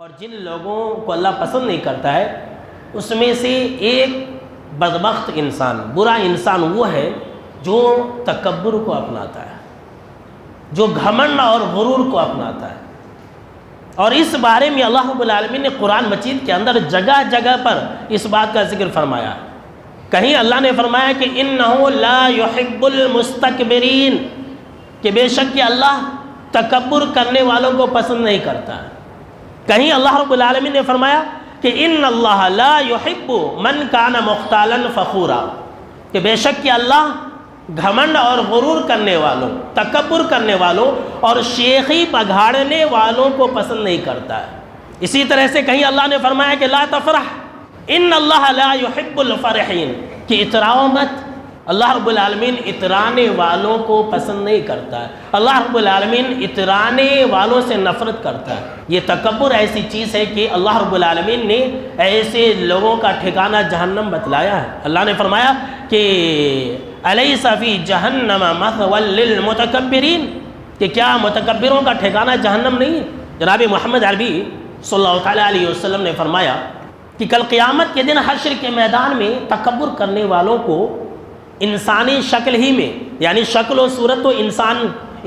اور جن لوگوں کو اللہ پسند نہیں کرتا ہے اس میں سے ایک بدبخت انسان، برا انسان وہ ہے جو تکبر کو اپناتا ہے، جو گھمنڈ اور غرور کو اپناتا ہے۔ اور اس بارے میں اللہ رب العالمین نے قرآن مجید کے اندر جگہ جگہ پر اس بات کا ذکر فرمایا ہے۔ کہیں اللہ نے فرمایا کہ انہ لا یحب المستکبرین، کہ بے شک کہ اللہ تکبر کرنے والوں کو پسند نہیں کرتا ہے۔ کہیں اللہ رب العالمین نے فرمایا کہ ان اللہ لا یحب من کان مختالا فخورا، کہ بے شک کہ اللہ گھمنڈ اور غرور کرنے والوں، تکبر کرنے والوں اور شیخی پگھاڑنے والوں کو پسند نہیں کرتا ہے۔ اسی طرح سے کہیں اللہ نے فرمایا کہ لا تفرح ان اللہ لا یحب الفرحین، کہ اتراؤ مت، اللہ رب العالمین اترانے والوں کو پسند نہیں کرتا ہے۔ اللہ رب العالمین اترانے والوں سے نفرت کرتا ہے۔ یہ تکبر ایسی چیز ہے کہ اللہ رب العالمین نے ایسے لوگوں کا ٹھکانہ جہنم بتلایا ہے۔ اللہ نے فرمایا کہ الیس فی جہنم مثوی للمتکبرین، کہ کیا متکبروں کا ٹھکانہ جہنم نہیں ہے؟ جناب محمد عربی صلی اللہ تعالیٰ علیہ وسلم نے فرمایا کہ کل قیامت کے دن حشر کے میدان میں تکبر کرنے والوں کو انسانی شکل ہی میں، یعنی شکل و صورت تو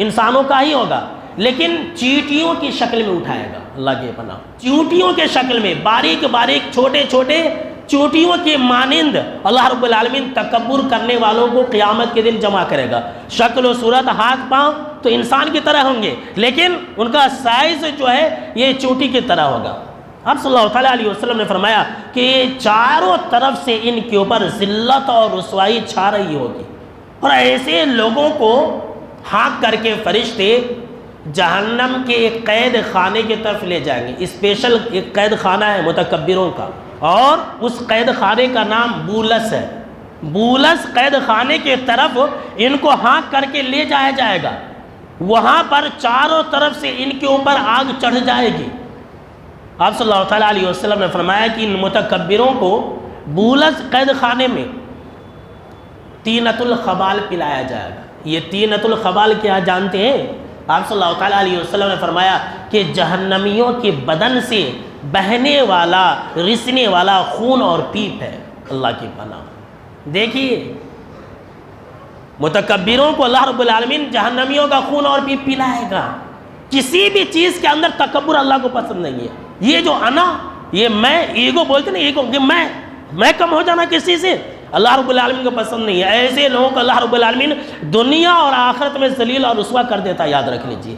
انسانوں کا ہی ہوگا، لیکن چیونٹیوں کی شکل میں اٹھائے گا، اللہ کے پناہ، چیونٹیوں کے شکل میں، باریک باریک چھوٹے چھوٹے چیونٹیوں کے مانند اللہ رب العالمین تکبر کرنے والوں کو قیامت کے دن جمع کرے گا۔ شکل و صورت، ہاتھ پاؤں تو انسان کی طرح ہوں گے، لیکن ان کا سائز جو ہے یہ چیونٹی کی طرح ہوگا۔ آپ صلی اللہ تعالیٰ علیہ وسلم نے فرمایا کہ چاروں طرف سے ان کے اوپر ذلت اور رسوائی چھا رہی ہوگی، اور ایسے لوگوں کو ہانک کر کے فرشتے جہنم کے ایک قید خانے کی طرف لے جائیں گے۔ اسپیشل ایک قید خانہ ہے متکبروں کا، اور اس قید خانے کا نام بولس ہے۔ بولس قید خانے کے طرف ان کو ہانک کر کے لے جایا جائے گا، وہاں پر چاروں طرف سے ان کے اوپر آگ چڑھ جائے گی۔ آپ صلی اللہ تعالیٰ علیہ وسلم نے فرمایا کہ ان متکبروں کو بولس قید خانے میں طینۃ الخبال پلایا جائے گا۔ یہ طینۃ الخبال کیا جانتے ہیں؟ آپ صلی اللہ تعالیٰ علیہ وسلم نے فرمایا کہ جہنمیوں کے بدن سے بہنے والا، رسنے والا خون اور پیپ ہے، اللہ کی پناہ۔ دیکھیے متکبروں کو اللہ رب العالمین جہنمیوں کا خون اور پیپ پلائے گا۔ کسی بھی چیز کے اندر تکبر اللہ کو پسند نہیں ہے۔ یہ جو انا، یہ میں، ایگو بولتے نا، ایگو کہ میں کم ہو جانا کسی سے، اللہ رب العالمین کو پسند نہیں ہے۔ ایسے لوگوں کو اللہ رب العالمین دنیا اور آخرت میں ذلیل اور رسوا کر دیتا ہے، یاد رکھ لیجیے۔